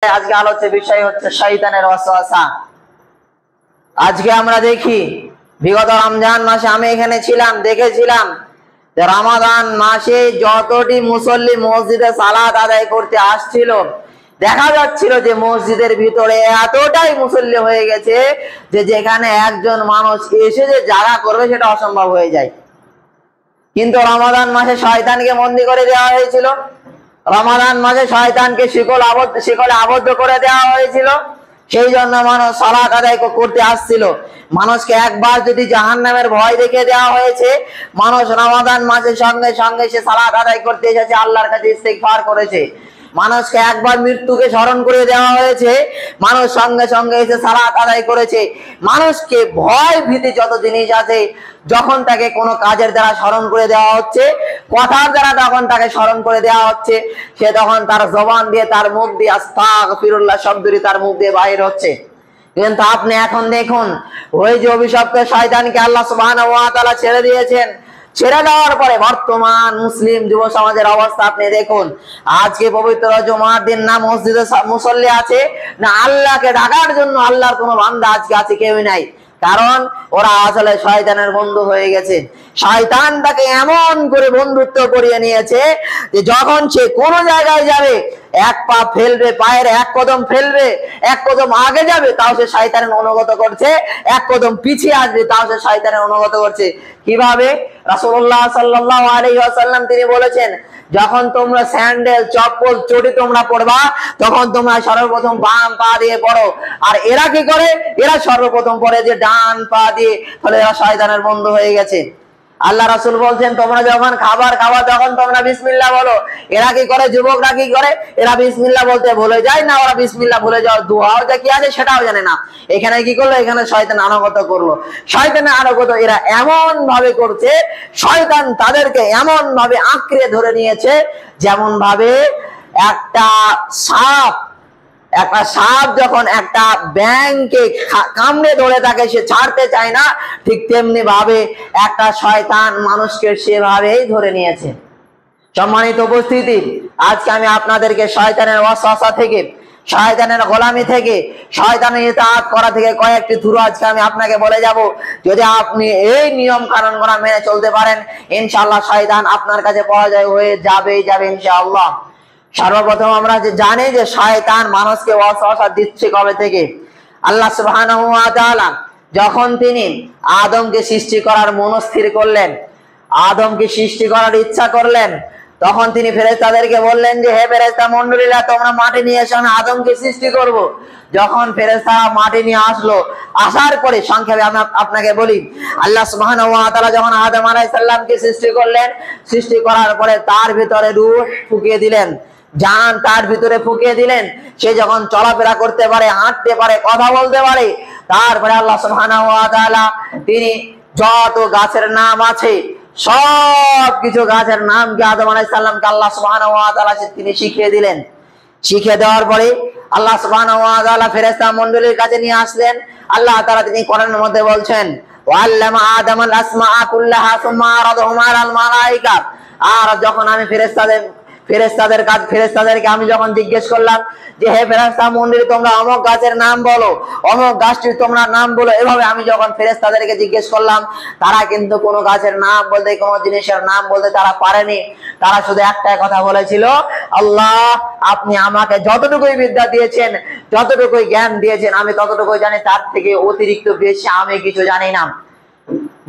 আজকে আলোচ্য বিষয় হচ্ছে শয়তানের ওয়াসওয়াসা। আজকে আমরা দেখি বিগত রমজান মাসে আমি এখানে ছিলাম, দেখেছিলাম যে রমাদান মাসে যতটি মুসল্লি মসজিদে সালাত আদায় করতে আসছিল, দেখা যাচ্ছিল যে মসজিদের ভিতরে এতটাই মুসল্লি হয়ে গেছে যে যেখানে একজন মানুষ এসে যে জায়গা করবে সেটা অসম্ভব হয়ে যায়। কিন্তু রমাদান মাসে শয়তানকে বন্দী করে দেওয়া হয়েছিল, রমাদান মাসে শয়তানকে শিকলে আবদ্ধ করে দেওয়া হয়েছিল। সেই জন্য মানুষ সালাত আদায় করতে আসছিল। মানুষকে একবার যদি জাহান্নামের ভয় দেখে দেওয়া হয়েছে, মানুষ রমাদান মাসের সঙ্গে সঙ্গে সে সালাত আদায় করতে এসেছে, আল্লাহর কাছে ইস্তিগফার করেছে। মানুষকে একবার মৃত্যুকে স্মরণ করে দেওয়া হয়েছে, মানুষ সঙ্গে সঙ্গে এসে সালাত আদায় করেছে। মানুষকে ভয় ভীতি যত জিনিস আছে, যখন তাকে কোনো কাজের দ্বারা স্মরণ করে দেওয়া হচ্ছে, কথার দ্বারা যখন তাকে স্মরণ করে দেওয়া হচ্ছে, সে তখন তার জবান দিয়ে, তার মুখ দিয়ে আস্তাগফিরুল্লাহ শব্দটি তার মুখ দিয়ে বাইর হচ্ছে। কিন্তু আপনি এখন দেখুন, ওই যে অভিশপ্ত শয়তানকে আল্লাহ সুবহানাহু ওয়া তাআলা ছেড়ে দিয়েছেন, ছেড়ে দেওয়ার পরে বর্তমান মুসলিম যুব সমাজের অবস্থা আপনি দেখুন। আজকে পবিত্র জুমার দিন না মসজিদে মুসল্লি আছে, না আল্লাহকে ডাকার জন্য আল্লাহর কোনো বান্দা আজকে আছে, কেউই নাই। কারণ ওরা আসলে শয়তানের বন্ধু হয়ে গেছে। শয়তান তাকে এমন করে বন্ধুত্ব করিয়ে নিয়েছে যে যখন সে কোন জায়গায় যাবে, এক পা ফেলবে, পায়ের এক কদম ফেলবে, এক কদম আগে যাবে, তাও সে শয়তানের অনুগত করছে, এক কদম পিছিয়ে আসবে, তাও সে শয়তানের অনুগত করছে। কিভাবে? রাসূলুল্লাহ সাল্লাল্লাহু আলাইহি ওয়াসাল্লাম তিনি বলেছেন, যখন তোমরা স্যান্ডেল, চপ্পল, চটি তোমরা পড়বা, তখন তোমরা সর্বপ্রথম বাম পা দিয়ে পড়ো। আর এরা কি করে? এরা সর্বপ্রথম পড়ে যে ডান পা দিয়ে, ফলে এরা শয়তানের বন্ধু হয়ে গেছে। আল্লাহ রাসূল বলছেন, তোমরা যখন খাবার খাওয়া, তখন তোমরা বিসমিল্লাহ বলো। এরা কি করে? যুবকরা কি করে? এরা বিসমিল্লাহ বলতে ভুলে যায় না, ওরা বিসমিল্লাহ ভুলে যাওয়ার দোয়াও যে কি আছে সেটাও জানে না। এখানে কি করলো? এখানে শয়তান আনুগত্য করলো। শয়তানের আনুগত্য এরা এমন ভাবে করছে, শয়তান তাদেরকে এমন ভাবে আঁকড়ে ধরে নিয়েছে, যেমন ভাবে একটা সাপ যখন একটা ব্যাঙকে কামড়ে ধরে তাকে সে ছাড়তে চায় না, ঠিক তেমনি ভাবে একটা শয়তান মানুষকে সেভাবেই ধরে নিয়েছে। সম্মানিত উপস্থিতি, আজকে আমি আপনাদেরকে শয়তানের ওয়াসওয়াসা থেকে, শয়তানের গোলামি থেকে, শয়তানের ইতাআত করা থেকে কয়েকটি ধুরো আজকে আমি আপনাকে বলে যাব। যদি আপনি এই নিয়ম কানুনগুলো মেনে চলতে পারেন, ইনশাআল্লাহ শয়তান আপনার কাছে পরাজয় হয়ে যাবে ইনশাআল্লাহ। সর্বপ্রথম আমরা যে জানি যে শয়তান মানুষকে ওয়াসওয়াসা দিচ্ছে কবে থেকে। আল্লাহ সুবহানাহু ওয়া তাআলা যখন তিনি আদমকে সৃষ্টি করার মনস্থির করলেন, আদমকে সৃষ্টি করার ইচ্ছা করলেন, তখন তিনি ফেরেশতাদেরকে বললেন যে হে ফেরেশতা মণ্ডলীরা, তোমরা মাটি নিয়ে এসো, আমি আদমকে সৃষ্টি করব। যখন ফেরেশতারা মাটি নিয়ে আসলো, আসার পরে সংক্ষেপে আমি আপনাকে বলি, আল্লাহ সুবহানাহু ওয়া তাআলা যখন আদম আলাইহিস সালামকে সৃষ্টি করলেন, সৃষ্টি করার পরে তার ভিতরে রূহ ফুঁকিয়ে দিলেন, জান তার ভিতরে ফুঁকিয়ে দিলেন। সে যখন চলাফেরা করতে পারে, হাঁটতে পারে, কথা বলতে পারে, তারপরে আল্লাহ সুবহানাহু ওয়া তাআলা তিনি যত গাছের নাম আছে সব কিছু গাছের নামকে আদম আলাইহিস সালামকে আল্লাহ সুবহানাহু ওয়া তাআলা তিনি শিখিয়ে দিলেন। শিখিয়ে দেওয়ার পরে আল্লাহ সুবহানাহু ওয়া তাআলা ফেরেশতা মণ্ডলীর কাছে নিয়ে আসলেন। আল্লাহ তাআলা তিনি কোরআনের মধ্যে বলছেন, ওয়াল্লামা আদামাল আসমাআ কুল্লাহা সুম্মা আরাদাহুম আলাল মালায়েকা। আর যখন আমি ফেরেশতাদেরকে আমি যখন জিজ্ঞেস করলাম যে হে ফেরেশতা মণ্ডলী, তোমরা অমুক গাছের নাম বলো, অমুক গাছটির তোমরা নাম বলো, এভাবে আমি যখন ফেরেশতাদেরকে জিজ্ঞেস করলাম, তারা কিন্তু কোনো গাছের নাম বলতে, কোনো জিনিসের নাম বলতে তারা পারেনি। তারা শুধু একটাই কথা বলেছিল, আল্লাহ আপনি আমাকে যতটুকুই বিদ্যা দিয়েছেন, যতটুকুই জ্ঞান দিয়েছেন, আমি ততটুকুই জানি, তার থেকে অতিরিক্ত বেশি আমি কিছু জানি না।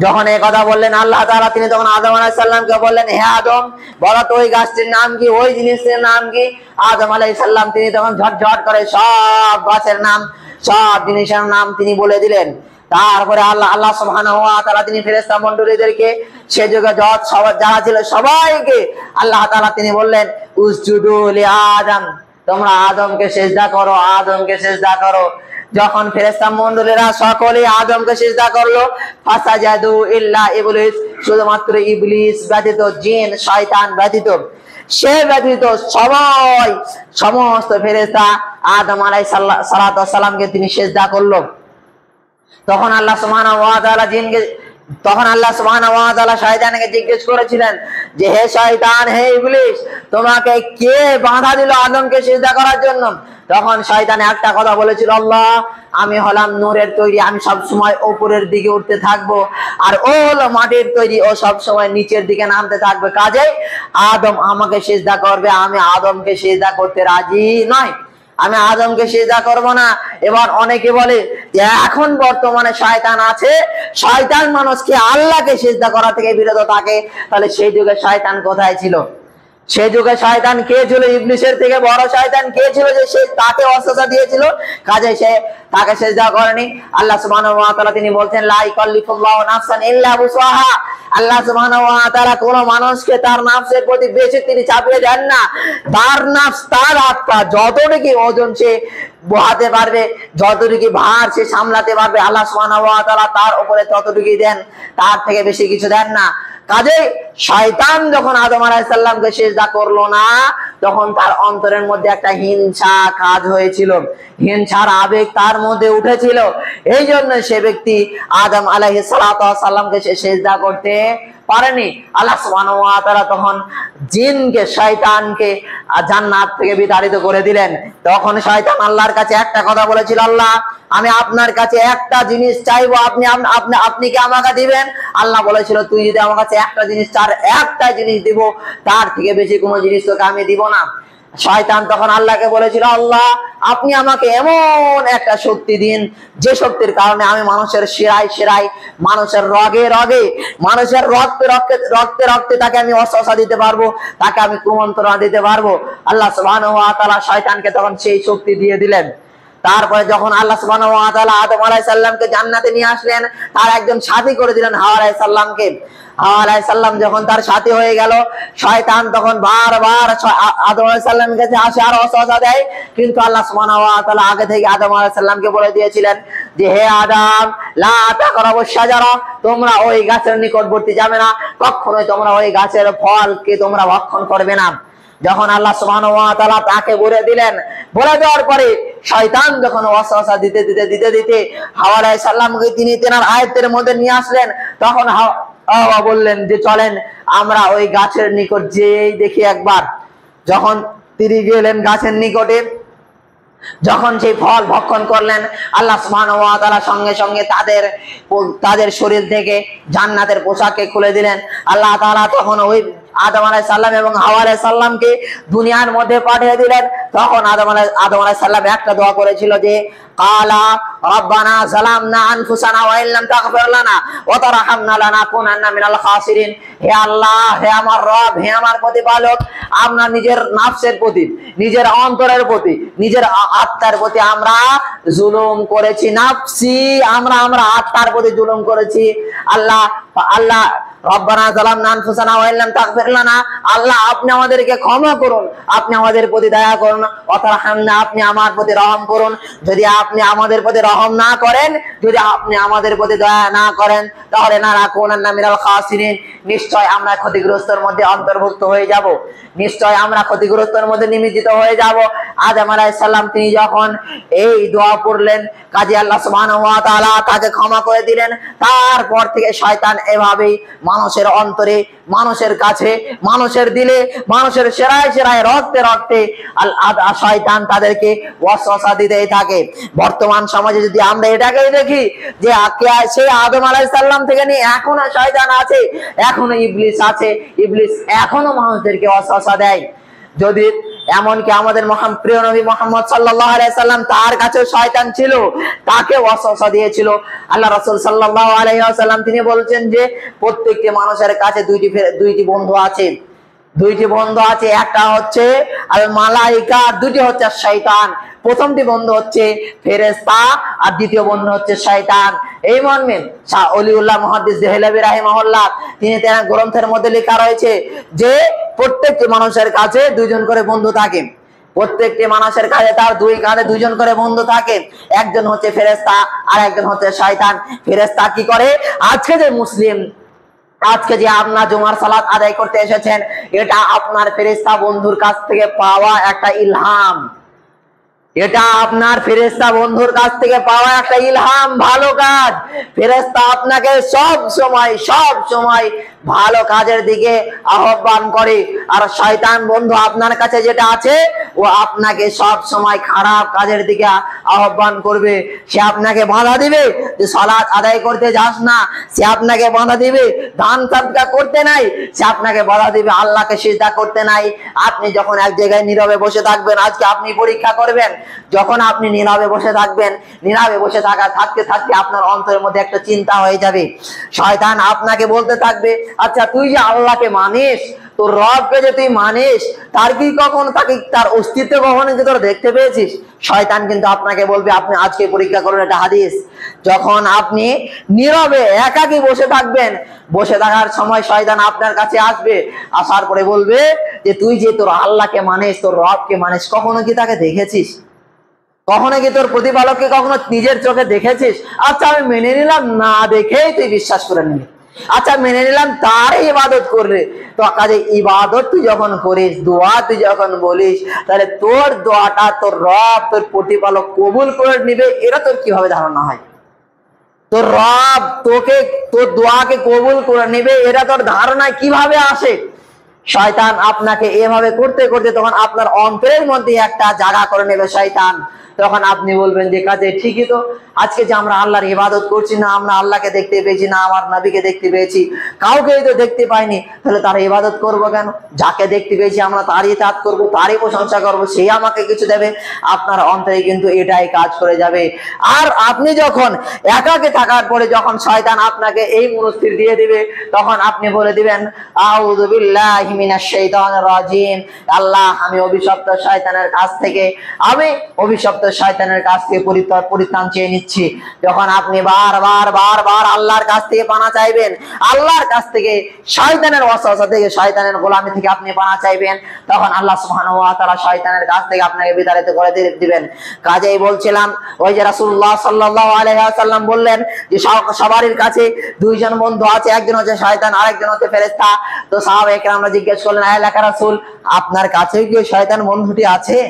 যখন এই কথা বললেন আল্লাহ তাআলা, তিনি তখন আদম আলাইহিস সালামকে বললেন, হে আদম, বলো তো ওই গাছটির নাম কি, ওই জিনিসের নাম কি? আদম আলাইহিস সালাম তিনি তখন ঝটঝট করে সব গাছের নাম, সব জিনিসের নাম তিনি বলে দিলেন। তারপরে আল্লাহ সুবহানাহু ওয়া তাআলা তিনি ফেরেশতা মণ্ডলীদেরকে, সে যুগে যারা ছিল সবাইকে আল্লাহ তাআলা তিনি বললেন, উসজুদু লি আদম, তোমরা আদমকে সিজদা করো, আদমকে সিজদা করো। যখন ফেরেশতা মণ্ডলীরা সকলে আদমকে সিজদা করলো, ফাসাজাদু ইল্লা ইবলিস, শুধুমাত্র ইবলিস ব্যতীত, জিন শয়তান ব্যতীত, সে ব্যতীত সমস্ত ফেরেশতা আদম আলাইহিস সালাতু ওয়াস সালামকে তিনি সিজদা করলো। তখন আল্লাহ সুবহানাহু ওয়া তাআলা তখন আল্লাহ সুবহানাহু ওয়া তাআলা শয়তানকে জিজ্ঞেস করেছিলেন যে হে শয়তান, হে ইবলিস, তোমাকে কে বাধা দিল আদমকে সিজদা করার জন্য? তখন শয়তান একটা কথা বলেছিল, আল্লাহ, আমি হলাম নূরের তৈরি, আমি সব সময় উপরের দিকে উঠতে থাকবো, আর ও হলো মাটির তৈরি, ও সব সময় নিচের দিকে নামতে থাকবে, কাজেই আদম আমাকে সিজদা করবে, আমি আদমকে সিজদা করতে রাজি নয়, আমি আদমকে সিজদা করব না। এবার অনেকে বলে যে এখন বর্তমানে শয়তান আছে, শয়তান মানুষকে আল্লাহকে সিজদা করা থেকে বিরত থাকে, তাহলে সেই যুগে শয়তান কোথায় ছিল? সে যুগে শয়তান কে ছিল? ইবলিসের থেকে বড় শয়তান কে ছিল যে সে তাকে ওয়াসওয়াসা দিয়েছিল? কাজে সে তাকে সিজদা করেনি। আল্লাহ সুবহানাহু ওয়া তাআলা তিনি বলছেন লা ইয়াকাল্লিফুল্লাহু নাফসান ইল্লা বুসআহা। আল্লাহ সুবহানাহু ওয়া তাআলা কোন মানুষকে তার নফসের প্রতি বেশি তিনি চাপিয়ে দেন না। তার নফস, তার আত্মা যতটুকু ওজন সে বহাতে পারবে, যতটুকু ভার সে সামলাতে পারবে, আল্লাহ সুবহানাহু ওয়া তাআলা তার উপরে ততটুকুই দেন, তার থেকে বেশি কিছু দেন না। কাজে শয়তান যখন আদম আলাইহিস সালামকে সিজদা করলো না, তখন তার অন্তরের মধ্যে একটা হিংসা কাজ হয়েছিল, হিংসার আবেগ তার মধ্যে উঠেছিল। এই জন্য সে ব্যক্তি আদম আলাইহিস সালামকে সে সিজদা করতে পারেনি। আল্লাহ সুবহানাহু ওয়া তাআলা তখন জিনকে, শয়তানকে জান্নাত থেকে বিতাড়িত করে দিলেন। তখন শয়তান আল্লাহর কাছে একটা কথা বলেছিল, আল্লাহ, আমি আপনার কাছে একটা জিনিস চাইবো, আপনি কি আমাকে দিবেন? আল্লাহ বলেছিল, তুই যদি আমার কাছে একটা জিনিস চার, একটা জিনিস দিব, তার থেকে বেশি কোনো জিনিস তোকে আমি দিব না। শয়তান তখন আল্লাহকে বলেছিল, আল্লাহ, আপনি আমাকে এমন একটা শক্তি দিন, যে শক্তির কারণে আমি মানুষের শিরায় শিরায়, মানুষের রগে রগে, মানুষের রক্তে রক্তে রক্তে রক্তে তাকে আমি ওয়াসওয়াসা দিতে পারবো, তাকে আমি কুমন্ত্রণা দিতে পারবো। আল্লাহ সুবহানাহু ওয়া তাআলা শয়তানকে তখন সেই শক্তি দিয়ে দিলেন। তারপরে যখন আল্লাহ সুবহানাহু ওয়া তাআলা আদম আলাইহিস সালামকে জান্নাতে নিয়ে আসলেন, তার একজন সাথী করে দিলেন হাওয়া আলাইহিস সালামকে। হাওয়া আলাইহিস সালাম যখন তার সাথী হয়ে গেল, শয়তান তখন বারবার আদম আলাইহিস সালামের কাছে আসে আর ওয়াসওয়াসা দেয়, কিন্তু আল্লাহ সুবহানাহু ওয়া তাআলা আগে থেকে আদম আলাইহিস সালামকে বলে দিয়েছিলেন যে হে আদম, লা তাকরাবুশ শাজারা, তোমরা ওই গাছের নিকটবর্তী যাবে না, কখনোই তোমরা ওই গাছের ফলকে তোমরা ভক্ষণ করবে না। যখন আল্লাহ সুবহানাহু ওয়া তাআলা তাকে বলে দিলেন, বলে দেওয়ার পরে শয়তান যখন ওয়াসওয়াসা দিতে দিতে দিতে দিতে হাওয়া আলাইহিস সালামকে তিনি তেনার আয়ত্তের মধ্যে নিয়ে আসলেন, তখন হাওয়া বললেন যে চলেন আমরা ওই গাছের নিকট যেই দেখি একবার। যখন তিনি গেলেন গাছের নিকটে, যখন সেই ফল ভক্ষণ করলেন, আল্লাহ সুবহানাহু ওয়া তাআলা সঙ্গে সঙ্গে তাদের শরীর থেকে জান্নাতের পোশাককে খুলে দিলেন। আল্লাহ তাআলা তখন ওই আদম আলাইহিস সালাম এবং হাওয়া আলাইহিস সালামকে দুনিয়ার মধ্যে পাঠিয়ে দিলেন। তখন আদম আলাইহিস সালাম একটা দোয়া করেছিল যে কালা রব্বানা যালামনা আনফুসানা ওয়া ইল্লাম তাগফির লানা ওয়া তারহামনা লানাকুনান্না মিনাল খাসিরিন। হে আল্লাহ, হে আমার রব, হে আমার প্রতিপালক, আমরা নিজের নফসের প্রতি, নিজের অন্তরের প্রতি, নিজের আত্মার প্রতি আমরা জুলুম করেছি। নফসি, আমরা আত্মার প্রতি জুলুম করেছি। আল্লাহ রব্বানা যালামনা আনফুসানা ওয়া ইল্লাম তাগফির লানা, আল্লাহ আপনি আমাদেরকে ক্ষমা করুন, আপনি আমাদের প্রতি দয়া করুন, ওয়াতারহামনা, আপনি আমার প্রতি রহম করুন। যদি আপনি আমাদের প্রতি রহম না করেন, যদি আপনি আমাদের প্রতি দয়া না করেন, তাহলে লানাকুনান্না মিনাল খাসিরিন, নিশ্চয় আমরা ক্ষতিগ্রস্তের মধ্যে অন্তর্ভুক্ত হয়ে যাব, নিশ্চয় আমরা ক্ষতিগ্রস্তের মধ্যে নিমজ্জিত হয়ে যাব। আদম আলাইহিস সালাম তিনি যখন এই দোয়া পড়লেন, কাজী আল্লাহ সুবহানাহু ওয়া তাআলা তাকে ক্ষমা করে দিলেন। তারপর থেকে শয়তান এভাবেই মানুষের অন্তরে, মানুষের কাছে, মানুষের দিলে, মানুষের শিরায় শিরায় রক্তে রক্তে শয়তান তাদেরকে ওয়াসওয়াসা দিতেই থাকে। বর্তমান সমাজে যদি আমরা এটাকেই দেখি যে সেই আদম আলাইহিস সালাম থেকে নিয়ে এখনো শয়তান আছে, এখনো ইবলিস আছে, ইবলিস এখনো মানুষদেরকে ওয়াসওয়াসা দেয়। যদি এমনকি আমাদের প্রিয় নবী মুহাম্মদ সাল্লাল্লাহু আলাইহি সাল্লাম, তার কাছে শয়তান ছিল, তাকে ওয়াসওয়াসা দিয়েছিল। আল্লাহ রাসূল সাল্লাল্লাহু আলাইহি ওয়াসাল্লাম তিনি বলছেন যে প্রত্যেকটি মানুষের কাছে দুইটি বন্ধু আছে, দুইটি বন্ধু আছে, একটা হচ্ছে আল মালাইকা, দুটি হচ্ছে শয়তান। প্রথমটি বন্ধু হচ্ছে ফেরেশতা আর দ্বিতীয় বন্ধু হচ্ছে শয়তান। এই মর্মে শাহ ওলিউল্লাহ মুহাদ্দিস দেহলভী রাহিমাহুল্লাহ তিনি তার গ্রন্থের মধ্যে লেখা রয়েছে যে প্রত্যেকটি মানুষের কাছে দুইজন করে বন্ধু থাকে, প্রত্যেকটি মানুষের কাছে তার দুই কাঁধে দুইজন করে বন্ধু থাকে। একজন হচ্ছে ফেরেশতা আর একজন হচ্ছে শয়তান। ফেরেশতা কি করে, আজকে যে মুসলিম, আজকে যে আপনার জুমার সালাত আদায় করতে এসেছেন, এটা আপনার ফেরেশতা বন্ধুর কাছ থেকে পাওয়া একটা ইলহাম, এটা আপনার ফেরেশতা বন্ধুর কাছ থেকে পাওয়া একটা ইলহাম, ভালো কাজ। ফেরেশতা আপনাকে সব সময় ভালো কাজের দিকে আহ্বান করে, আর শয়তান বন্ধু আপনার কাছে যেটা আছে ও আপনাকে সব সময় খারাপ কাজের দিকে আহ্বান করবে। সে আপনাকে বাধা দিবে যে সালাত আদায় করতে যাস না, সে আপনাকে বাধা দিবে দান সাদকা করতে নাই, সে আপনাকে বাধা দিবে আল্লাহকে সিজদা করতে নাই। আপনি যখন এক জায়গায় নীরবে বসে থাকবেন, আজকে আপনি পরীক্ষা করবেন, যখন আপনি নীরবে বসে থাকবেন, নীরবে বসে থাকতে থাকতে আপনার অন্তরের মধ্যে একটা চিন্তা হয়ে যাবে। শয়তান আপনাকে বলতে থাকবে, আচ্ছা তুই যে আল্লাহকে মানিস, তোর রবকে যে তুই মানিস, তার কি কখনো তার অস্তিত্ব কখনো কি তোরা দেখতে পেয়েছিস? শয়তান কিন্তু আপনাকে বলবে, আপনি আজকে পরীক্ষা করুন এটা হাদিস, যখন আপনি নীরবে একাকী বসে থাকবেন, বসে থাকার সময় শয়তান আপনার কাছে আসবে, আসার পরে বলবে যে তুই যে তোর আল্লাহকে মানিস, তোর রবকে মানিস, কখনো কি তাকে দেখেছিস? কখনো কি তোর প্রতিপালককে কখনো নিজের চোখে দেখেছিস? আচ্ছা আমি মেনে নিলাম, না দেখেই তুই বিশ্বাস করে নিলি, আচ্ছা মেনে নিলাম তার ইবাদত করলে। তো কাজে ইবাদত তুই যখন করিস, দোয়া তুই যখন বলিস, তাহলে তোর দোয়াটা তোর রব, তোর প্রতিপালক কবুল করে নিবে, এটা তোর কিভাবে ধারণা হয়? তোর রব তোর দোয়াকে কবুল করে নিবে, এটা তোর ধারণা কিভাবে আসে? শয়তান আপনাকে এভাবে করতে করতে তখন আপনার অন্তরের মধ্যে একটা জায়গা করে নেবে শয়তান। তখন আপনি বলবেন যে কাজে ঠিকই তো, আজকে যে আমরা আল্লাহর ইবাদত করছি না, আমরা আল্লাহকে দেখতে পেয়েছি না, আমার নবীকে দেখতে পেয়েছি, কাউকেই তো দেখতে পাইনি, তাহলে তার ইবাদত করব কেন? যাকে দেখতে পেয়েছি আমরা তারই ইতাআত করব, তারই প্রশংসা করব, সেই আমাকে কিছু দেবে। আপনার অন্তরে কিন্তু এটাই কাজ করে যাবে। আর আপনি যখন একাকে থাকার পরে যখন শয়তান আপনাকে এই মনস্থির দিয়ে দিবে, তখন আপনি বলে দিবেন আউযু বিল্লাহি মিনাশ শাইতানির রাজিম, আল্লাহ আমি অভিশপ্ত শয়তানের কাছ থেকে পরিত্রাণ চেয়ে নিচ্ছি। যখন আপনি বারবার আল্লাহর কাছ থেকে পানা চাইবেন, আল্লাহর কাছ থেকে শয়তানের ওয়াসওয়াসা থেকে, শয়তানের গোলামি থেকে আপনি পানা চাইবেন, তখন আল্লাহ সুবহানাহু ওয়া তাআলা শয়তানের কাছ থেকে আপনাকে বিতাড়িত করে দিবেন। কাজেই বলছিলাম, ওই যে রাসূলুল্লাহ সাল্লাল্লাহু আলাইহি ওয়াসাল্লাম বললেন যে সবারই কাছে দুইজন বন্ধু আছে, একজন হচ্ছে শয়তান, আরেকজন হচ্ছে ফেরেশতা। তো সাহাবায়ে কেরামরা জিজ্ঞেস করলেন, আয় আল্লাহর রাসূল, আপনার কাছে কি ওই শয়তান বন্ধুটি আছে?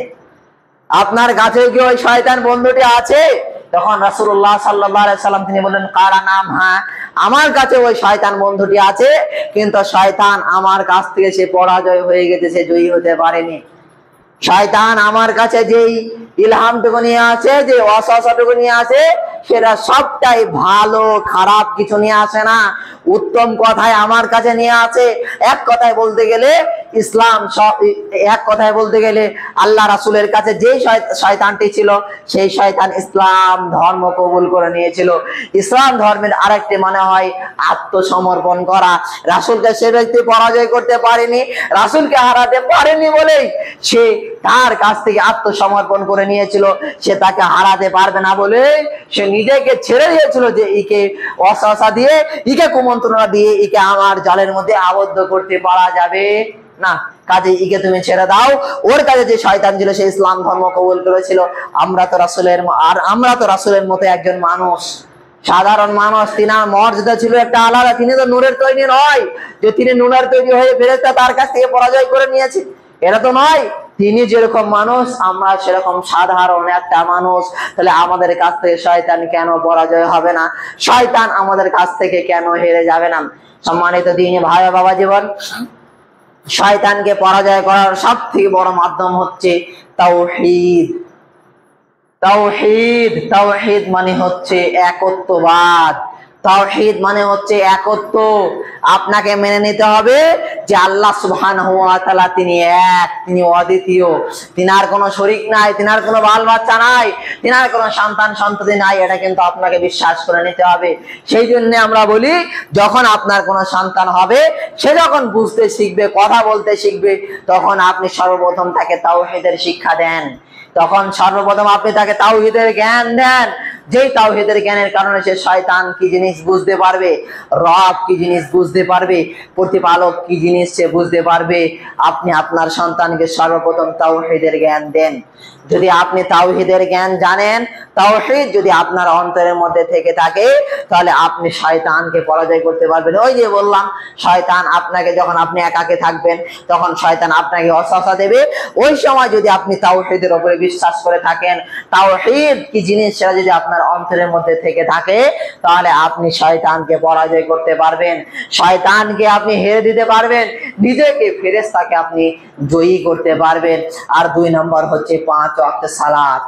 আপনার কাছে কি ওই শয়তান বন্ধুটি আছে? তখন রাসূলুল্লাহ সাল্লাল্লাহু আলাইহি সাল্লাম তিনি বললেন, কারা নাম, হ্যাঁ আমার কাছে ওই শয়তান বন্ধুটি আছে, কিন্তু শয়তান আমার কাছ থেকে সে পরাজয় হয়ে গেছে, সে জয়ী হতে পারেনি। শয়তান আমার কাছে যেই ইলহামটুকু নিয়ে আছে, যে ওয়াসওয়াসাটুকু নিয়ে আছে, সেটা সবটাই ভালো, খারাপ কিছু নিয়ে আসে না, উত্তম কথাই আমার কাছে নিয়ে আসে। এক কথায় বলতে গেলে ইসলাম, এক কথায় বলতে গেলে আল্লাহ রাসূলের কাছে যেই শয়তানটি ছিল, সেই শয়তান ইসলাম ধর্ম কবুল করে নিয়েছিল। ইসলাম ধর্মের আরেকটি মানে হয় আত্মসমর্পণ করা। রাসূলকে সে ব্যক্তি পরাজয় করতে পারেনি, রাসূলকে হারাতে পারেনি বলেই সে তার কাছ থেকে আত্মসমর্পণ করে নিয়েছিল। সে তাকে হারাতে পারবে না বলে সে নিজেকে ছেড়ে দিয়েছিল, যে ইকে ওয়াসওয়াসা দিয়ে, ইকে কুমন্ত্রণা দিয়ে ইকে আমার জালের মধ্যে আবদ্ধ করতে পারা যাবে না। কাজে ইকে তুমি ছেড়ে দাও। ওর কাছে যে শয়তান ছিল, সে ইসলাম ধর্ম কবুল করেছিল। আমরা তো রাসূলের মতো একজন মানুষ, সাধারণ মানুষ। তিনার মর্যাদা ছিল একটা আলাদা। তিনি তো নূরের তৈরি নয় যে তিনি নূরের তৈরি হয়ে ফেরেশতা তার কাছ থেকে পরাজয় করে নিয়েছে, এটা তো নয়। তিনি যেরকম মানুষ, আমরা সেরকম সাধারণ একটা মানুষ। তাহলে আমাদের কাছ থেকে শয়তান কেন পরাজয় হবে না? শয়তান আমাদের কাছ থেকে কেন হেরে যাবে না? সম্মানিত দ্বীনি ভাই ও বাবা জীবন, শয়তানকে পরাজয় করার সবথেকে বড় মাধ্যম হচ্ছে তাওহীদ। তাওহীদ মানে হচ্ছে একত্ববাদ। তাওহীদ মানে হচ্ছে একত্ব। আপনাকে মেনে নিতে হবে যে আল্লাহ সুবহানাহু ওয়া তাআলা তিনি এক, তিনি অদ্বিতীয়, তিনার কোনো শরীক নাই, তিনার কোনো বাল বাচ্চা নাই, তিনার কোনো সন্তান সন্ততি নাই। এটা কিন্তু আপনাকে বিশ্বাস করে নিতে হবে। সেই জন্য আমরা বলি, যখন আপনার কোনো সন্তান হবে, সে যখন বুঝতে শিখবে, কথা বলতে শিখবে, তখন আপনি সর্বপ্রথম তাকে তাওহীদের শিক্ষা দেন। তখন সর্বপ্রথম আপনি তাকে তাওহীদের জ্ঞান দেন। যেই তাওহীদের জ্ঞানের কারণে সে শয়তান কি জিনিস বুঝতে পারবে, রব কি জিনিস বুঝতে পারবে, প্রতিপালক কি জিনিস সে বুঝতে পারবে। আপনি আপনার সন্তানকে সর্বপ্রথম তাওহীদের জ্ঞান দেন। যদি আপনি তাওহীদের জ্ঞান জানেন, তাওহীদ যদি আপনার অন্তরের মধ্যে থেকে থাকে, তাহলে আপনি শয়তানকে পরাজয় করতে পারবেন। ওই যে বললাম, শয়তান আপনাকে, যখন আপনি একাকে থাকবেন তখন শয়তান আপনাকে ওয়াসওয়াসা দেবে। ওই সময় যদি আপনি তাওহীদের উপরে বিশ্বাস করে থাকেন, তাওহীদ কি জিনিস সেটা যদি আপনার অন্তরের মধ্যে থেকে থাকে, তাহলে আপনি শয়তানকে পরাজয় করতে পারবেন, শয়তানকে আপনি হেরে দিতে পারবেন, নিজেকে ফেরেশতাকে আপনি জয়ী করতে পারবেন। আর 2 নম্বর হচ্ছে 5 ওয়াক্ত সালাত।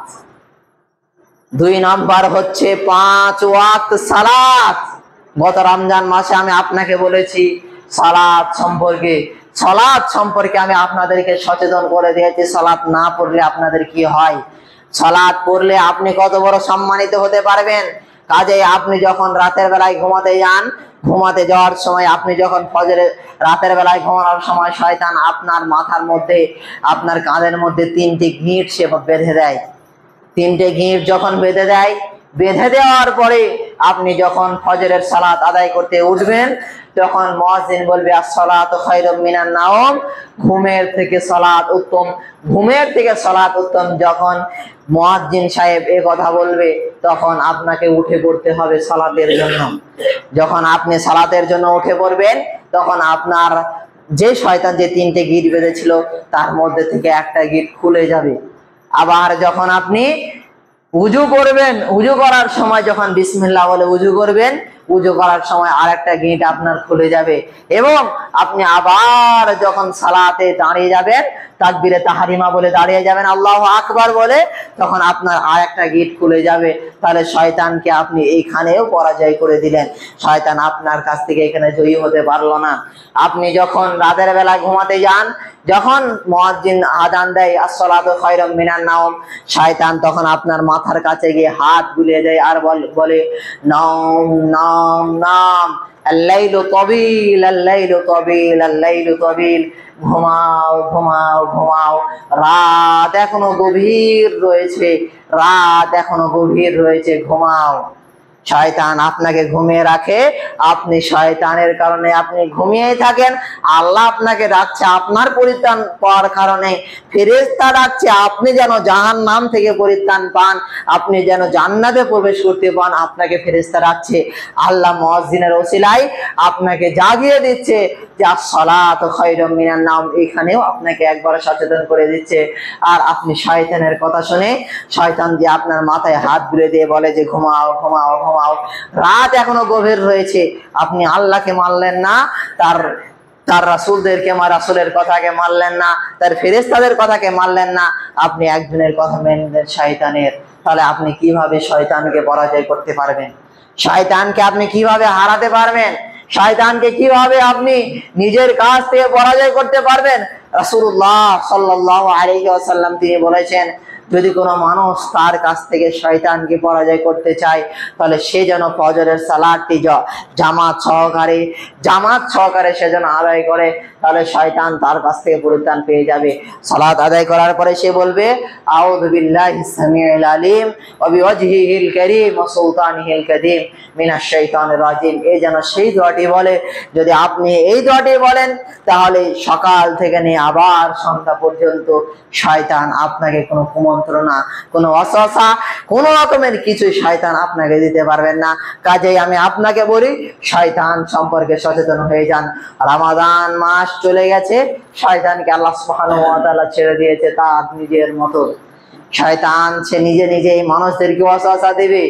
2 নম্বর হচ্ছে 5 ওয়াক্ত সালাত। গত রমজান মাসে আমি আপনাকে বলেছি সালাত সম্পর্কে আমি আপনাদেরকে সচেতন করে দিয়েছি। সালাত না পড়লে আপনাদের কি হয়, সালাত পড়লে আপনি কত বড় সম্মানিত হতে পারবেন। কাজেই আপনি যখন রাতের বেলায় ঘুমাতে যান, ঘুমাতে যাওয়ার সময় আপনি যখন ফজরে রাতের বেলায় ঘুমানোর সময় শয়তান আপনার মাথার মধ্যে, আপনার কাঁধের মধ্যে 3টি গিঁট সে বেঁধে দেয়। 3টে গিঁট যখন বেঁধে দেয়, বেঁধে দেওয়ার পরে আপনি যখন ফজরের সালাত আদায় করতে উঠবেন, তখন মুয়াজ্জিন বলবে আস-সালাতু খায়রুম মিনান নাওম, ঘুমের থেকে সালাত উত্তম, ঘুমের থেকে সালাত উত্তম। যখন মুয়াজ্জিন সাহেব এই কথা বলবে, তখন আপনাকে উঠে পড়তে হবে সালাতের জন্য। যখন আপনি সালাতের জন্য উঠে পড়বেন, তখন আপনার যে শয়তান যে 3টে গিঁট বেঁধেছিল তার মধ্যে থেকে একটা গিঁট খুলে যাবে। আবার যখন আপনি উযু করবেন, উযু করার সময় যখন বিসমিল্লাহ বলে উযু করবেন, উযু করার সময় আরেকটা গিঁট আপনার খুলে যাবে। এবং আপনি আবার যখন সালাতে দাঁড়িয়ে যাবেন, তাকবীরে তাহরিমা বলে দাঁড়িয়ে যাবেন, আল্লাহু আকবার বলে, তখন আপনার আরেকটা গিঁট খুলে যাবে। তাহলে শয়তানকে আপনি এইখানেও পরাজয় করে দিলেন, শয়তান আপনার কাছ থেকে এখানে জয়ী হতে পারলো না। আপনি যখন রাতের বেলা ঘুমাতে যান, যখন মুয়াজ্জিন আযান দেয় আস-সালাতু খায়রুম মিনান নাওম, শয়তান তখন আপনার মাথার কাছে গিয়ে হাত বুলিয়ে দেয় আর বলে নাম নাম নাম, আল-লাইলু তাবিল আল-লাইলু তাবিল আল-লাইলু তাবিল, ঘুমাও ঘুমাও ঘুমাও, রাত এখনো গভীর রয়েছে, রাত এখনো গভীর রয়েছে, ঘুমাও। শয়তান আপনাকে ঘুমিয়ে রাখে, আপনি শয়তানের কারণে আপনি ঘুমিয়েই থাকেন। আল্লাহ আপনাকে ডাকছে আপনার পরিত্রাণ পাওয়ার কারণে, ফেরেশতা ডাকছে আপনি যেন জাহান্নাম থেকে পরিত্রাণ পান, আপনি যেন জান্নাতে প্রবেশ করতে পান, আপনাকে ফেরেশতা ডাকছে। আল্লাহ মুয়াজ্জিনের ওসিলায় আপনাকে জাগিয়ে দিচ্ছে যে আস-সালাতু খায়রুম মিনান নাওম, এখানেও আপনাকে একবার সচেতন করে দিচ্ছে। আর আপনি শয়তানের কথা শুনে, শয়তান যে আপনার মাথায় হাত বুলিয়ে দিয়ে বলে যে ঘুমাও ঘুমাও ঘুমাও, রাত এখনো গভীর রয়েছে, আপনি আল্লাহকে মানলেন না, তার রাসূলদেরকে, রাসূলের কথাকে মানলেন না, তার ফেরেশতাদের কথাকে মানলেন না, আপনি একজনের কথা মেনেছেন, শয়তানের। তাহলে আপনি কিভাবে শয়তানকে পরাজয় করতে পারবেন? শয়তানকে আপনি কিভাবে হারাতে পারবেন? শয়তানকে কিভাবে আপনি নিজের কাছ থেকে পরাজয় করতে পারবেন? রাসূলুল্লাহ সাল্লাল্লাহু আলাইহি ওয়াসাল্লাম তিনি বলেছেন, যদি কোনো মানুষ তার কাছ থেকে শয়তানকে পরাজয় করতে চায়, তাহলে সে যেন ফজরের সালাতটি জামাত সহকারে সে যেন আদায় করে, তাহলে শয়তান তার কাছ থেকে পরিত্রাণ পেয়ে যাবে। সালাত আদায় করার পরে সে বলবে আউযু বিল্লাহিস সামিউল আলিম ওয়া বিওয়াজহিল কারীম ওয়া সুলতানিহিল কাদীম মিনাশ শাইতানির রাজিম। এই যেন সেই দোয়াটি বলে। যদি আপনি এই দোয়াটি বলেন, তাহলে সকাল থেকে নিয়ে আবার সন্ধ্যা পর্যন্ত শয়তান আপনাকে কোনো কুমন্ত্রণা, কোনো ওয়াসওয়াসা, কোনো রকমের কিছু শয়তান আপনাকে দিতে পারবেন না। কাজেই আমি আপনাকে বলি, শয়তান সম্পর্কে সচেতন হয়ে যান। রমাদান মাস চলে গেছে, শয়তানকে আল্লাহ সুবহানাহু ওয়া তাআলা ছেড়ে দিয়েছে তার নিজের মতো। শয়তান সে নিজে নিজেই মানুষদেরকে ওয়াসওয়াসা দেবে,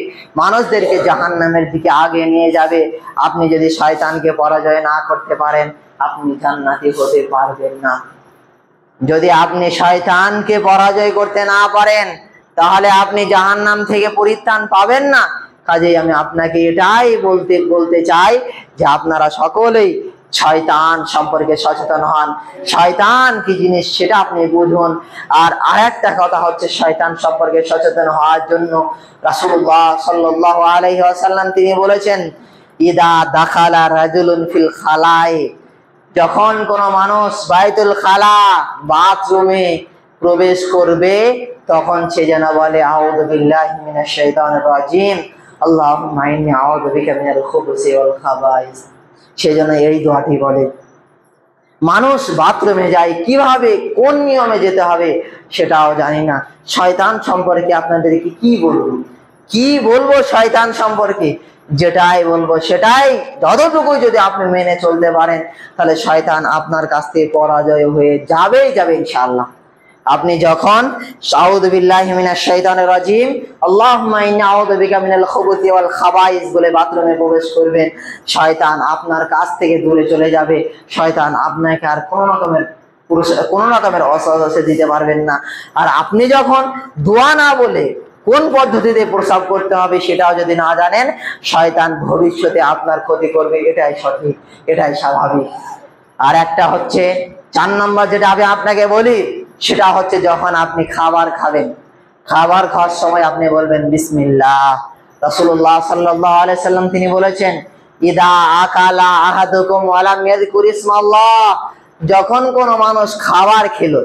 মানুষদেরকে জাহান্নামের দিকে আগে নিয়ে যাবে। আপনি যদি শয়তানকে পরাজয় না করতে পারেন, আপনি জান্নাতি হতে পারবেন না। যদি আপনি শয়তানকে পরাজয় করতে না পারেন, তাহলে আপনি জাহান্নাম থেকে পরিত্রাণ পাবেন না। কাজেই আমি আপনাকে এটাই বলতে চাই যে আপনারা সকলেই শয়তান সম্পর্কে সচেতন হন, শয়তান কি জিনিস সেটা আপনি বুঝুন। আর আরেকটা কথা হচ্ছে, শয়তান সম্পর্কে সচেতন হওয়ার জন্য রাসূলুল্লাহ সাল্লাল্লাহু আলাইহি ওয়াসাল্লাম তিনি বলেছেন, ইদা দাখালা রাজুলুন ফিল খালাই, যখন কোন মানুষ বাইতুল খালা বাথরুমে প্রবেশ করবে, তখন সে যেন বলে আউযু বিল্লাহি মিনাশ শাইতানির রাজিম, আল্লাহুম্মা ইন্নী আউযু বিকা মিনাল খুবুসি ওয়াল খাবাইস। সে যেন এই দোয়াটি বলে। মানুষ বাথরুমে যায় কিভাবে, কোন নিয়মে যেতে হবে সেটাও জানি না। শয়তান সম্পর্কে আপনাদেরকে কি বলবো শয়তান সম্পর্কে? যেটাই বলবো সেটাই যতটুকু যদি আপনি মেনে চলতে পারেন, তাহলে শয়তান আপনার কাছ থেকে পরাজয় হয়ে যাবে ইনশাআল্লাহ। আপনি যখন আউযু বিল্লাহি মিনাশ শাইতানির রাজিম, আল্লাহুম্মা ইন্নী আউযু বিকা মিনাল খুবুসি ওয়াল খাবাইস বলে বাথরুমে প্রবেশ করবেন, শয়তান আপনার কাছ থেকে দূরে চলে যাবে। শয়তান আপনাকে আর কোনো রকমের অসহসে দিতে পারবেন না। আর আপনি যখন দোয়া না বলে কোন পদ্ধতিতে প্রস্রাব করতে হবে সেটাও যদি না জানেন, শয়তান ভবিষ্যতে আপনার ক্ষতি করবে। এটাই সঠিক, এটাই স্বাভাবিক। আর একটা হচ্ছে 4 নম্বর যেটা আমি আপনাকে বলি, সেটা হচ্ছে যখন আপনি খাবার খাবেন, খাবার খাওয়ার সময় আপনি বলবেন বিসমিল্লাহ। রাসূলুল্লাহ সাল্লাল্লাহু আলাইহি সাল্লাম তিনি বলেছেন, ইদা আকালা আহাদুকুম ওয়া লাম ইয়াযকুর ইসমাল্লাহ, যখন কোন মানুষ খাবার খেলো,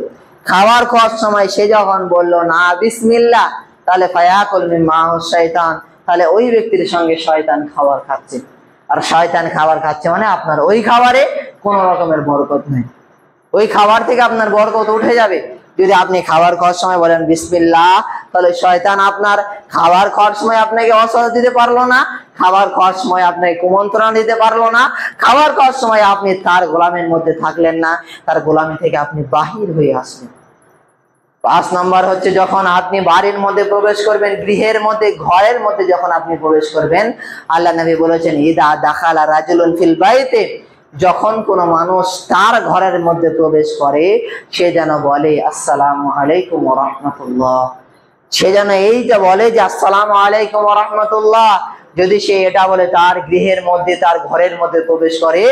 খাবার খাওয়ার সময় সে যখন বলল না বিসমিল্লাহ, তাহলে ফায়াকুল মিম্মাহু শাইতান, তাহলে ওই ব্যক্তির সঙ্গে শয়তান খাবার খাচ্ছে। আর শয়তান খাবার খাচ্ছে মানে আপনার ওই খাবারে কোনো রকমের বরকত নেই, ওই খাবার থেকে আপনার বরকত উঠে যাবে। যদি আপনি খাবার খাওয়ার সময় বলেন বিসমিল্লাহ, তাহলে শয়তান আপনার খাবার খাওয়ার সময় আপনাকে অসহজ দিতে পারলো না, খাবার খাওয়ার সময় আপনাকে কুমন্ত্রণা দিতে পারলো না, খাবার খাওয়ার সময় আপনি তার গোলামের মধ্যে থাকলেন না, তার গোলামি থেকে আপনি বাহির হয়ে আসলেন। 5 নম্বর হচ্ছে যখন আপনি বাড়ির মধ্যে প্রবেশ করবেন, গৃহের মধ্যে, ঘরের মধ্যে যখন আপনি প্রবেশ করবেন, আল্লাহ নবী বলেছেন ইদা দাখালা রাজুলুন ফিল বাইতে, যখন কোনো মানুষ তার ঘরের মধ্যে প্রবেশ করে সে যেন বলে আসসালামু আলাইকুম ওয়া রাহমাতুল্লাহ, সে যেন এইটা বলে যে আসসালামু আলাইকুম ওয়া রাহমাতুল্লাহ। যদি সে এটা বলে তার গৃহের মধ্যে, তার ঘরের মধ্যে প্রবেশ করে,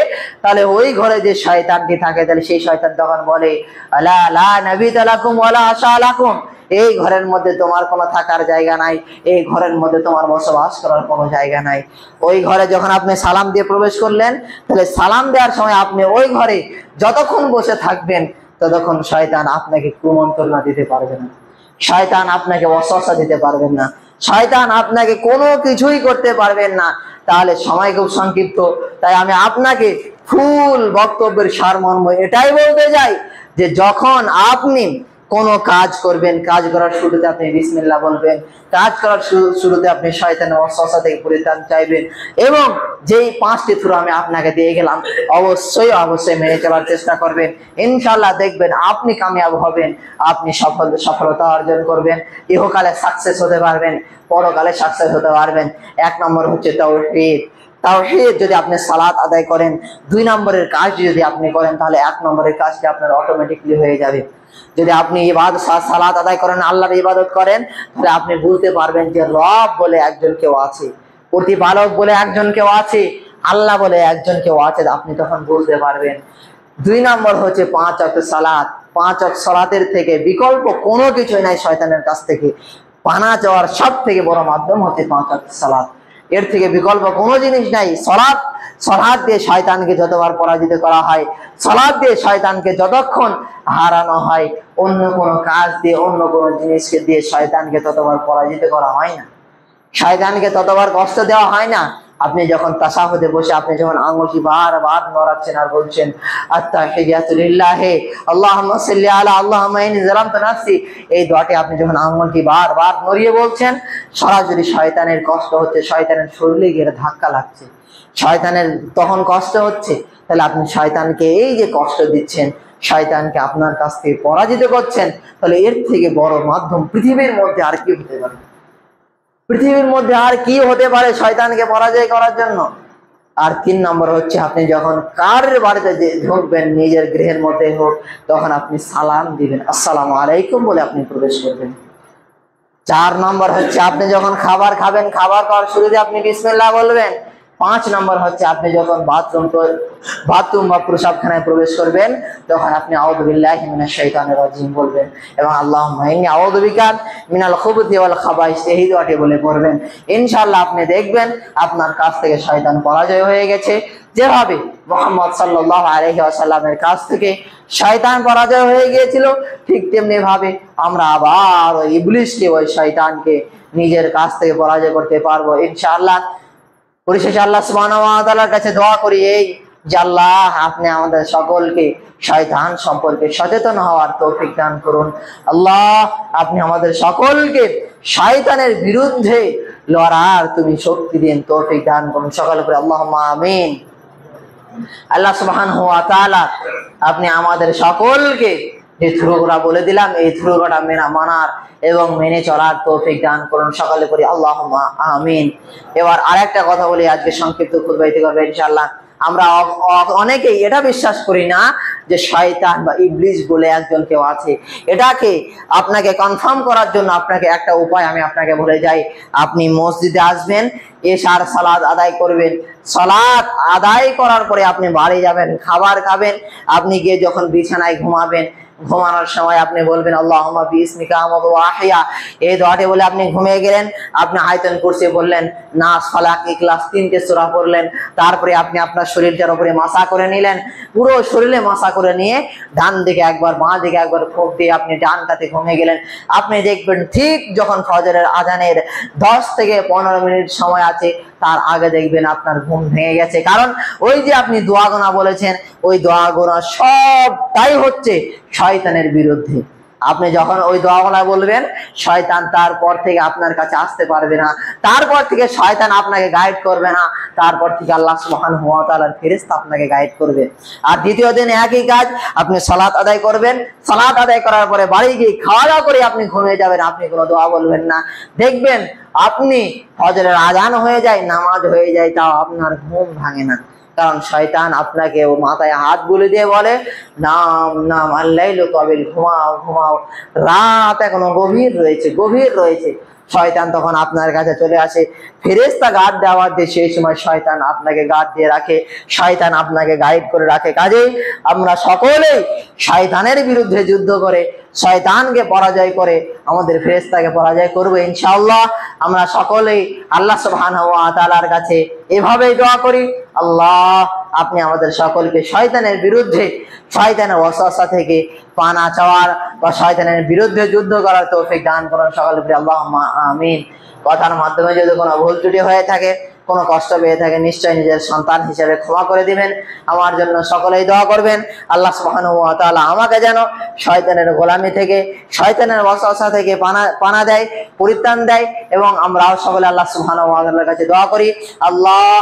তাহলে ওই ঘরে যে শয়তানটি থাকে, তাহলে সেই শয়তান তখন বলে আলা লা নাবিতা লাকুম ওয়ালা আশা লাকুম, এই ঘরের মধ্যে তোমার কোনো থাকার জায়গা নাই, এই ঘরের মধ্যে তোমার বসবাস করার কোনো জায়গা নাই। ওই ঘরে যখন আপনি সালাম দিয়ে প্রবেশ করলেন, তাহলে সালাম দেওয়ার সময় আপনি ওই ঘরে যতক্ষণ বসে থাকবেন ততক্ষণ শয়তান আপনাকে কুমন্ত্রণা দিতে পারবে না, শয়তান আপনাকে ওয়াসওয়াসা দিতে পারবেন না, শয়তান আপনাকে কোনো কিছুই করতে পারবেন না। তাহলে সময় খুব সংক্ষিপ্ত, তাই আমি আপনাকে ফুল বক্তব্যের সারমর্ম এটাই বলতে চাই যে যখন আপনি কোনো কাজ করবেন, কাজ করার শুরুতে আপনি বিসমিল্লাহ বলবেন, কাজ করার শুরুতে আপনি শয়তানের ওয়াসওয়াসা থেকে পরিত্রাণ চাইবেন, এবং যেই 5টি সূরা আমি আপনাকে দিয়ে গেলাম অবশ্যই মেনে চলার চেষ্টা করবেন। ইনশাআল্লাহ দেখবেন আপনি কামিয়াব হবেন, আপনি সফলতা অর্জন করবেন, ইহকালে সাকসেস হতে পারবেন, পরকালে সাকসেস হতে পারবেন। 1 নম্বর হচ্ছে তাওহীদ। তাওহীদ যদি আপনি সালাত আদায় করেন, 2 নম্বরের কাজ যদি আপনি করেন, তাহলে 1 নম্বরের কাজটি আপনার অটোমেটিকলি হয়ে যাবে। যদি আপনি সালাত আদায় করেন, আল্লাহর ইবাদত করেন, তাহলে আপনি বুঝতে পারবেন যে রব বলে একজন কেউ আছে, প্রতিপালক বলে একজন কেউ আছে, আল্লাহ বলে একজন কেউ আছে, আপনি তখন বুঝতে পারবেন। 2 নম্বর হচ্ছে 5 ওয়াক্ত সালাত। 5 ওয়াক্ত সালাতের থেকে বিকল্প কোনো কিছুই নাই শয়তানের কাছ থেকে পানা যাওয়ার সব থেকে বড় মাধ্যম হচ্ছে 5 ওয়াক্ত সালাত, এর থেকে বিকল্প কোনো জিনিস নাই। সালাত দিয়ে শয়তানকে যতবার পরাজিত করা হয়, সালাত দিয়ে শয়তানকে যতক্ষণ হারানো হয়, অন্য কোনো কাজ দিয়ে, অন্য কোনো জিনিসকে দিয়ে শয়তানকে ততবার পরাজিত করা হয় না, শয়তানকে ততবার কষ্ট দেওয়া হয় না। আপনি যখন তাশাহুদে বসে আপনি যখন আঙ্গুলটি বারবার নড়াচ্ছেন আর বলছেন আত্তাহিয়াতু লিল্লাহি আল্লাহুম্মা সাল্লি আলা আল্লাহুম্মা ইন্নী যালামতু নাফসি, এই দোয়াটি আপনি যখন আঙ্গুলটি বারবার নড়িয়ে বলছেন, সরাসরি শয়তানের কষ্ট হচ্ছে, শয়তানের শরীরে গিয়ে ধাক্কা লাগছে, শয়তানের তখন কষ্ট হচ্ছে। তাহলে আপনি শয়তানকে এই যে কষ্ট দিচ্ছেন, শয়তানকে আপনার কাছ থেকে পরাজিত করছেন, তাহলে এর থেকে বড় মাধ্যম পৃথিবীর মধ্যে আর কি হতে পারে? পৃথিবীর মধ্যে আর কি হতে পারে শয়তানকে পরাজয় করার জন্য? আর 3 নম্বর হচ্ছে আপনি যখন কার বাড়িতে ঢুকবেন, নিজের গৃহের মধ্যে হোক, তখন আপনি সালাম দিবেন, আসসালামু আলাইকুম বলে আপনি প্রবেশ করবেন। 4 নম্বর হচ্ছে আপনি যখন খাবার খাবেন, খাবার খাওয়ার শুরুতে আপনি বিসমিল্লাহ বলবেন। 5 নম্বর হচ্ছে আপনি যখন বাথরুম বা প্রসাবখানায় প্রবেশ করবেন, তখন আপনি আউযু বিল্লাহি মিনাশ শাইতানির রাজিম বলবেন, এবং আল্লাহুম্মা ইন্নী আউযু বিকা মিনাল খুবুসি ওয়াল খাবাইস, এই দোয়াটি বলে পড়বেন। ইনশাআল্লাহ আপনি দেখবেন আপনার কাছ থেকে শয়তান পরাজয় হয়ে গেছে। যেভাবে মুহাম্মদ সাল্লাল্লাহু আলাইহি ওয়াসাল্লামের কাছ থেকে শয়তান পরাজয় হয়ে গিয়েছিল, ঠিক তেমনি ভাবে আমরা আবার ওই ইবলিসকে, ওই শয়তানকে নিজের কাছ থেকে পরাজয় করতে পারবো ইনশাআল্লাহ। পরিশেষে আল্লাহ সুবহানাহু ওয়া তাআলার কাছে দোয়া করি, এই যে আল্লাহ আপনি আমাদের সকলকে শয়তান সম্পর্কে সচেতন হওয়ার তৌফিক দান করুন। আল্লাহ আপনি আমাদের সকলকে শয়তানের বিরুদ্ধে লড়ার তুমি শক্তি দিন, তৌফিক দান করুন। সকলে করে আল্লাহুম্মা আমিন। আল্লাহ সুবহানাহু ওয়া তাআলা আপনি আমাদের সকলকে যে থ্রুগুলা বলে দিলাম এই থ্রুগুলা মানার এবং মেনে চলার তৌফিক দান করুন। সকলে করি আল্লাহুম্মা আমিন। এবার আরেকটা কথা বলি, আজকে সংক্ষিপ্ত খুতবা করবে ইনশাআল্লাহ। আমরা অনেকেই এটা বিশ্বাস করি না যে শয়তান বা ইবলিস বলে একজন কেউ আছে। এটাকে আপনাকে কনফার্ম করার জন্য আপনাকে একটা উপায় আমি আপনাকে বলে যাই। আপনি মসজিদে আসবেন, এশার সালাত আদায় করবেন, সালাত আদায় করার পরে আপনি বাড়ি যাবেন, খাবার খাবেন, আপনি গিয়ে যখন বিছানায় ঘুমাবেন, ঘুমানোর সময় আপনি বলবেন আল্লাহুম্মা বিইসমিকা আমুতু ওয়া আহইয়া। এই দোয়াটি বলে আপনি ঘুমিয়ে গেলেন, আপনি আয়াতুল কুরসি বললেন, নাস, ফালাক, ইখলাস 3টে সূরা পড়লেন, তারপরে আপনি আপনার শরীরটার উপরে মাসা করে নিলেন, পুরো শরীরে মাসা করে নিয়ে ডান দিকে একবার বাঁ দিকে একবার ফুঁক দিয়ে আপনি ডান কাতে ঘুমিয়ে গেলেন। আপনি দেখবেন ঠিক যখন ফজরের আজানের 10 থেকে 15 মিনিট সময় আছে তার আগে দেখবেন আপনার ঘুম ভেঙে গেছে। কারণ ওই যে আপনি দোয়া গোনা বলেছেন, ওই দোয়া গোনা সবটাই হচ্ছে শয়তানের বিরুদ্ধে। আপনি যখন ওই দোয়া গোনা বলবেন, শয়তান তারপর থেকে আপনার কাছে আসতে পারবে না, তারপর থেকে শয়তান আপনাকে গাইড করবে না, তারপর থেকে আল্লাহ সুবহানাহু ওয়া তাআলার ফেরেশতা আপনাকে গাইড করবে। আর দ্বিতীয় দিন একই কাজ, আপনি সালাত আদায় করবেন, সালাত আদায় করার পরে বাড়ি গিয়ে খাওয়া দাওয়া করে আপনি ঘুমিয়ে যাবেন, আপনি কোনো দোয়া বলবেন না। দেখবেন আপনি ফজরের আজান হয়ে যায়, নামাজ হয়ে যায়, তাও আপনার ঘুম ভাঙে না। কারণ শয়তান আপনাকে ও মাথায় হাত বুলিয়ে দিয়ে বলে নাম নাম আল্লাইলু তাবিল, ঘুমাও ঘুমাও, রাত এখনো গভীর রয়েছে, গভীর রয়েছে। শয়তান তখন আপনার কাছে চলে আসে, ফেরেশতা গার্ড দেওয়ার দিয়ে সেই সময় শয়তান আপনাকে গার্ড দিয়ে রাখে, শয়তান আপনাকে গাইড করে রাখে। কাজেই আমরা সকলেই শয়তানের বিরুদ্ধে যুদ্ধ করে শয়তানকে পরাজয় করে আমাদের ফেরেশতাকে পরাজয় করবো ইনশাআল্লাহ। আমরা সকলেই আল্লাহ সুবহানাহু ওয়া তাআলার কাছে এভাবেই দোয়া করি, আল্লাহ আপনি আমাদের সকলকে শয়তানের বিরুদ্ধে, শয়তানের ওয়াসওয়াসা থেকে পানা চাওয়ার বা শয়তানের বিরুদ্ধে যুদ্ধ করার তৌফিক দান করুন। সকলে বলি আল্লাহুম্মা আমিন। কথার মাধ্যমে যদি কোনো ভুল ত্রুটি হয়ে থাকে, কোনো কষ্ট পেয়ে থাকে, নিশ্চয়ই নিজের সন্তান হিসেবে ক্ষমা করে দিবেন। আমার জন্য সকলেই দোয়া করবেন, আল্লাহ সুবহানাহু ওয়া তাআলা আমাকে যেন শয়তানের গোলামি থেকে, শয়তানের ওয়াসওয়াসা থেকে পানা দেয়, পরিত্রাণ দেয়, এবং আমরাও সকলে আল্লাহ সুবহানাহু ওয়া তাআলার কাছে দোয়া করি, আল্লাহ